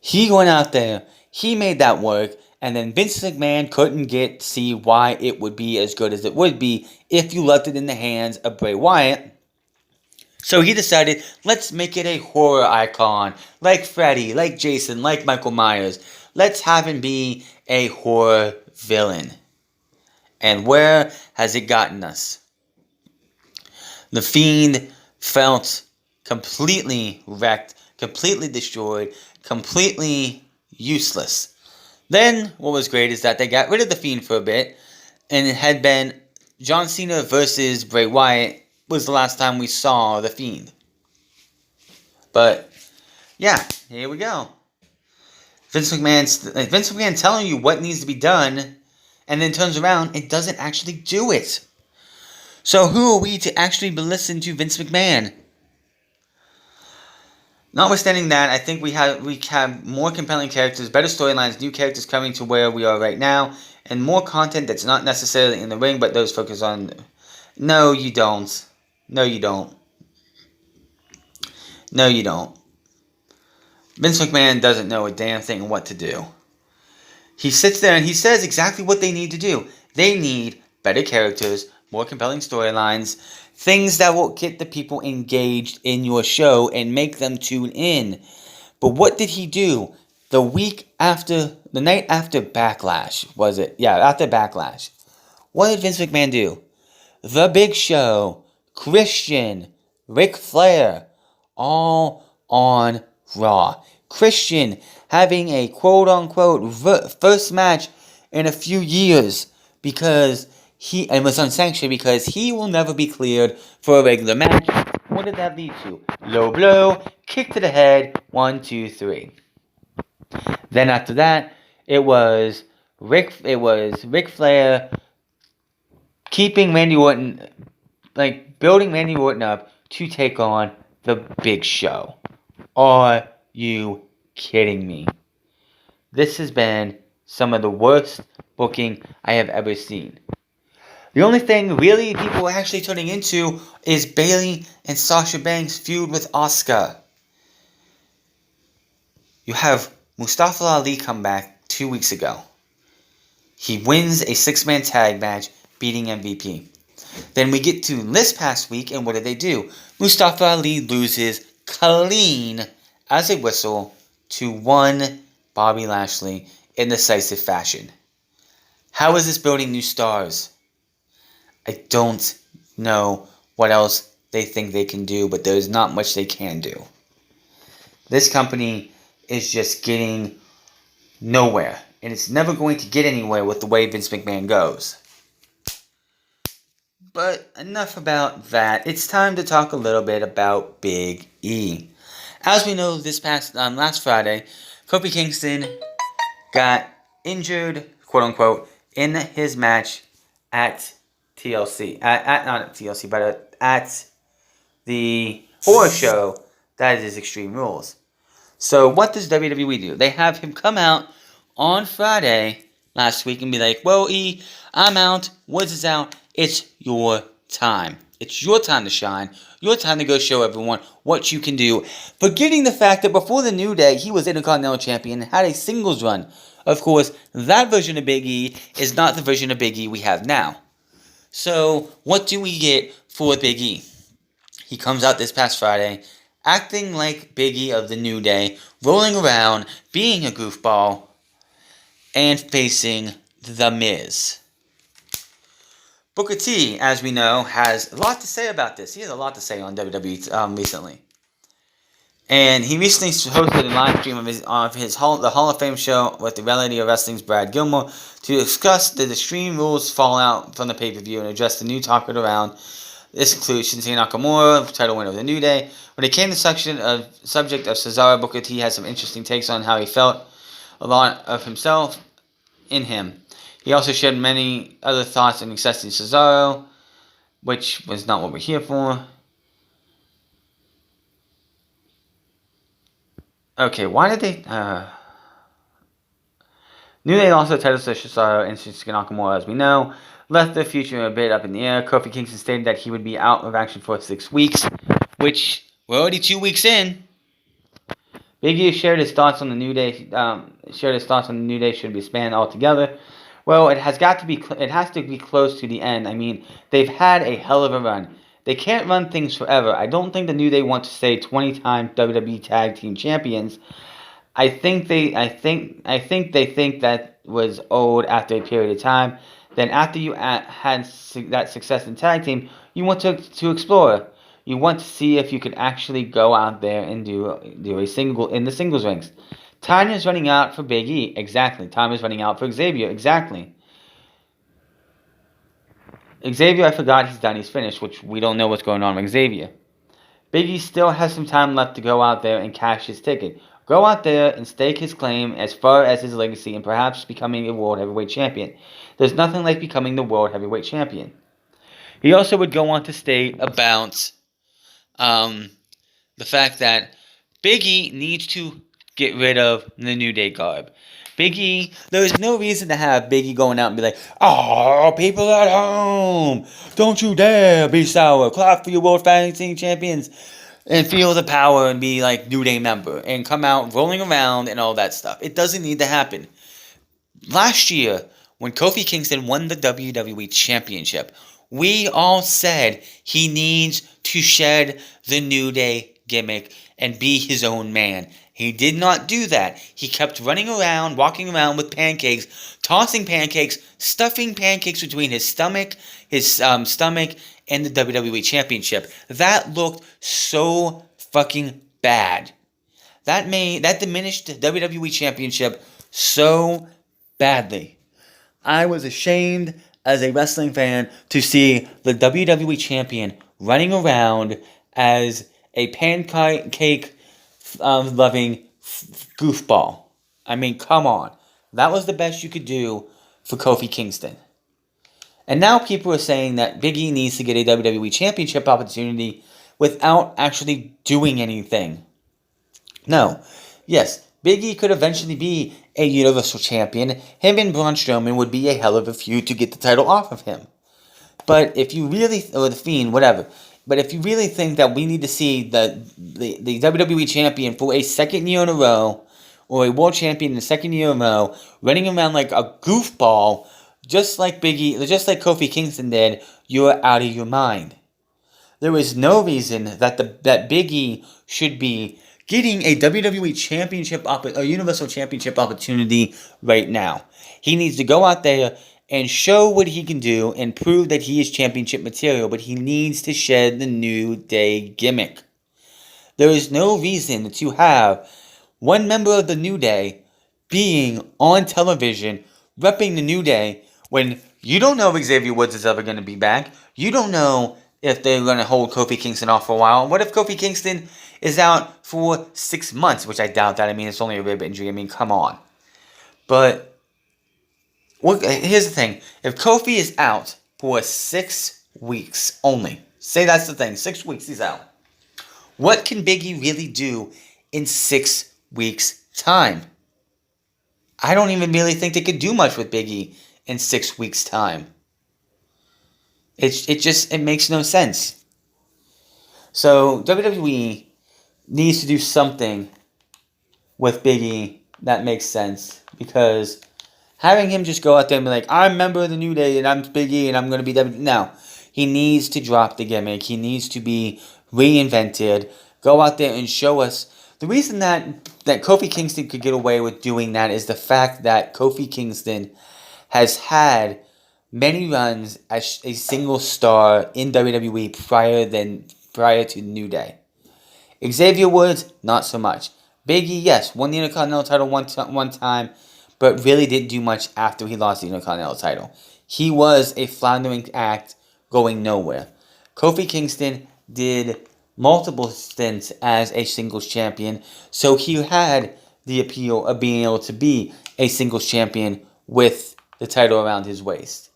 He went out there, he made that work, and then Vince McMahon couldn't see why it would be as good as it would be if you left it in the hands of Bray Wyatt. So he decided, let's make it a horror icon, like Freddy, like Jason, like Michael Myers. Let's have him be a horror villain. And where has it gotten us? The Fiend felt completely wrecked, completely destroyed, completely useless. Then, what was great is that they got rid of The Fiend for a bit, and it had been John Cena versus Bray Wyatt was the last time we saw The Fiend. But, yeah, here we go. Vince McMahon telling you what needs to be done, and then turns around and doesn't actually do it. So who are we to actually listen to Vince McMahon? Notwithstanding that, I think we have more compelling characters, better storylines, new characters coming to where we are right now, and more content that's not necessarily in the ring, but those focus on... No, you don't. No, you don't. No, you don't. Vince McMahon doesn't know a damn thing what to do. He sits there and he says exactly what they need to do. They need better characters, more compelling storylines, things that will get the people engaged in your show and make them tune in. But what did he do? The night after Backlash, was it? Yeah, after Backlash. What did Vince McMahon do? The Big Show, Christian, Ric Flair, all on Raw. Christian having a quote-unquote first match in a few years because it was unsanctioned because he will never be cleared for a regular match. What did that lead to? Low blow, kick to the head, 1, 2, 3. Then after that, it was Ric Flair keeping Randy Orton, building Randy Orton up to take on the Big Show. Are you kidding me? This has been some of the worst booking I have ever seen. The only thing really people are actually turning into is Bayley and Sasha Banks' feud with Asuka. You have Mustafa Ali come back 2 weeks ago. He wins a 6-man tag match, beating MVP. Then we get to this past week, and what did they do? Mustafa Ali loses clean as a whistle to one Bobby Lashley in decisive fashion. How is this building new stars? I don't know what else they think they can do, but there's not much they can do. This company is just getting nowhere, and it's never going to get anywhere with the way Vince McMahon goes. But enough about that. It's time to talk a little bit about Big E. As we know, last Friday, Kofi Kingston got injured, quote unquote, in his match at TLC. Not at TLC, but at the horror show that is Extreme Rules. So what does WWE do? They have him come out on Friday last week and be like, well, E, I'm out. Woods is out. It's your time. It's your time to shine. Your time to go show everyone what you can do. Forgetting the fact that before the New Day, he was Intercontinental Champion and had a singles run. Of course, that version of Big E is not the version of Big E we have now. So, what do we get for Big E? He comes out this past Friday, acting like Big E of the New Day, rolling around, being a goofball, and facing The Miz. Booker T, as we know, has a lot to say about this. He has a lot to say on WWE recently. And he recently hosted a live stream of the Hall of Fame show with the Reality of Wrestling's Brad Gilmore to discuss the Extreme Rules fallout from the pay-per-view and address the new talking around. This includes Shinsuke Nakamura, title winner of the New Day. When it came to the subject of Cesaro, Booker T had some interesting takes on how he felt a lot of himself in him. He also shared many other thoughts on accessing Cesaro, which was not what we're here for. Okay, why did they... New Day also titled Cesaro and Shinsuke Nakamura, as we know, left their future a bit up in the air. Kofi Kingston stated that he would be out of action for 6 weeks, which we're already 2 weeks in. Big E shared his thoughts on the New Day. Should be spanned altogether. Well, it has to be close to the end. I mean, they've had a hell of a run. They can't run things forever. I don't think the New Day want to stay 20-time WWE Tag Team Champions. I think they think that was old after a period of time. Then after you had that success in tag team, you want to explore. You want to see if you could actually go out there and do a single in the singles ranks. Time is running out for Big E. Exactly. Time is running out for Xavier. Exactly. Xavier, I forgot he's done. He's finished, which we don't know what's going on with Xavier. Big E still has some time left to go out there and cash his ticket. Go out there and stake his claim as far as his legacy and perhaps becoming a World Heavyweight Champion. There's nothing like becoming the World Heavyweight Champion. He also would go on to state about the fact that Big E needs to get rid of the New Day garb. Big E, there's no reason to have Big E going out and be like, oh, people at home, don't you dare be sour. Clap for your World Tag Team Champions and feel the power and be like New Day member and come out rolling around and all that stuff. It doesn't need to happen. Last year, when Kofi Kingston won the WWE Championship, we all said he needs to shed the New Day gimmick and be his own man. He did not do that. He kept running around, walking around with pancakes, tossing pancakes, stuffing pancakes between his stomach and the WWE Championship. That looked so fucking bad. That diminished the WWE Championship so badly. I was ashamed as a wrestling fan to see the WWE Champion running around as a pancake loving goofball. I mean, come on. That was the best you could do for Kofi Kingston. And now people are saying that Big E needs to get a WWE Championship opportunity without actually doing anything. No. Yes, Big E could eventually be a Universal Champion. Him and Braun Strowman would be a hell of a feud to get the title off of him. But if you really, or the Fiend, whatever. But if you really think that we need to see the WWE Champion for a second year in a row, or a World Champion in the second year in a row, running around like a goofball, just like Kofi Kingston did, you're out of your mind. There is no reason that Big E should be getting a WWE Championship, a Universal Championship opportunity right now. He needs to go out there and show what he can do and prove that he is championship material, but he needs to shed the New Day gimmick. There is no reason to have one member of the New Day being on television repping the New Day when you don't know if Xavier Woods is ever going to be back. You don't know if they're going to hold Kofi Kingston off for a while. What if Kofi Kingston is out for 6 months, which I doubt that. I mean, it's only a rib injury. I mean, come on. But here's the thing. If Kofi is out for 6 weeks only, say that's the thing, 6 weeks he's out, what can Big E really do in 6 weeks' time? I don't even really think they could do much with Big E in 6 weeks' time. It makes no sense. So WWE needs to do something with Big E that makes sense, because having him just go out there and be like, I'm a member of the New Day and I'm Big E and I'm going to be WWE. No. He needs to drop the gimmick. He needs to be reinvented. Go out there and show us. The reason that Kofi Kingston could get away with doing that is the fact that Kofi Kingston has had many runs as a single star in WWE prior to New Day. Xavier Woods, not so much. Big E, yes, won the Intercontinental title one time, but really didn't do much after he lost the Intercontinental title. He was a floundering act going nowhere. Kofi Kingston did multiple stints as a singles champion, so he had the appeal of being able to be a singles champion with the title around his waist.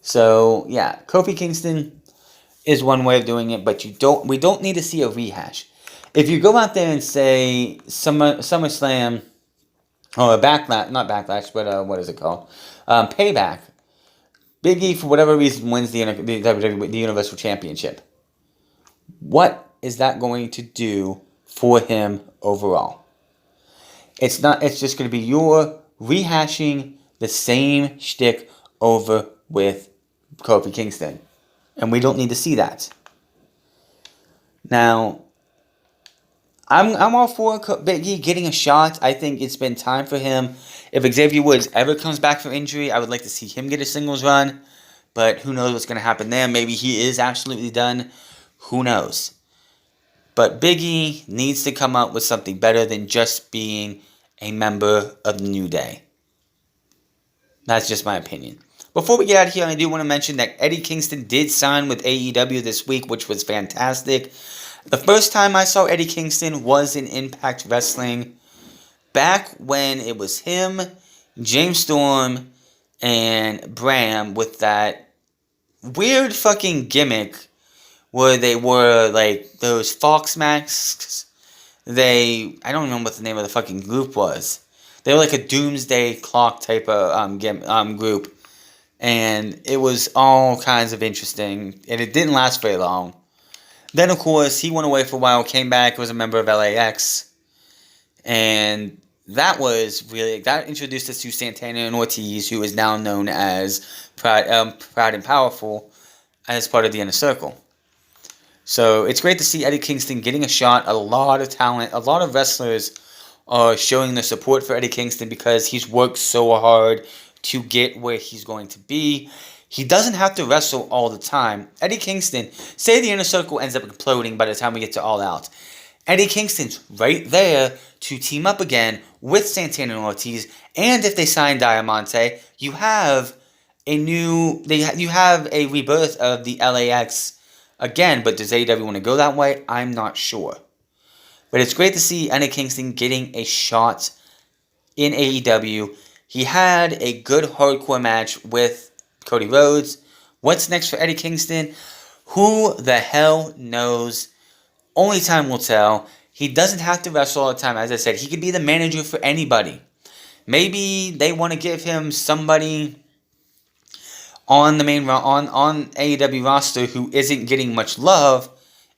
So, yeah, Kofi Kingston is one way of doing it, but we don't need to see a rehash. If you go out there and say SummerSlam, or a Backlash, not Backlash, but what is it called? Payback. Big E, for whatever reason, wins the Universal Championship. What is that going to do for him overall? It's just going to be you're rehashing the same shtick over with Kofi Kingston. And we don't need to see that. Now, I'm all for Big E getting a shot. I think it's been time for him. If Xavier Woods ever comes back from injury, I would like to see him get a singles run. But who knows what's going to happen there. Maybe he is absolutely done. Who knows? But Big E needs to come up with something better than just being a member of the New Day. That's just my opinion. Before we get out of here, I do want to mention that Eddie Kingston did sign with AEW this week, which was fantastic. The first time I saw Eddie Kingston was in Impact Wrestling, back when it was him, James Storm, and Bram with that weird fucking gimmick where they were like those Fox masks. I don't remember what the name of the fucking group was. They were like a Doomsday Clock type of group. And it was all kinds of interesting. And it didn't last very long. Then, of course, he went away for a while, came back, was a member of LAX. And that introduced us to Santana and Ortiz, who is now known as Proud and Powerful, as part of the Inner Circle. So it's great to see Eddie Kingston getting a shot. A lot of talent, a lot of wrestlers are showing their support for Eddie Kingston because he's worked so hard to get where he's going to be. He doesn't have to wrestle all the time. Eddie Kingston, say the Inner Circle ends up imploding by the time we get to All Out. Eddie Kingston's right there to team up again with Santana and Ortiz. And if they sign Diamante, you have a rebirth of the LAX again. But does AEW want to go that way? I'm not sure. But it's great to see Eddie Kingston getting a shot in AEW. He had a good hardcore match with Cody Rhodes. What's next for Eddie Kingston? Who the hell knows? Only time will tell. He doesn't have to wrestle all the time. As I said, he could be the manager for anybody. Maybe they want to give him somebody on the main on AEW roster who isn't getting much love,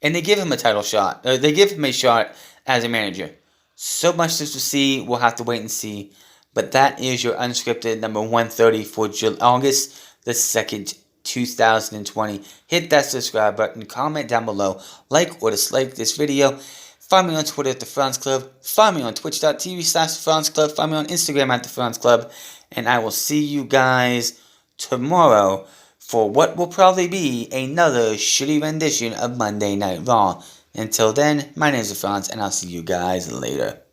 and they give him a title shot. They give him a shot as a manager. So much to see. We'll have to wait and see. But that is your unscripted number 130 for August the 2nd, 2020. Hit that subscribe button, comment down below, like or dislike this video. Find me on Twitter at The France Club. Find me on twitch.tv/France Club. Find me on Instagram at The France Club. And I will see you guys tomorrow for what will probably be another shitty rendition of Monday Night Raw. Until then, my name is The France, and I'll see you guys later.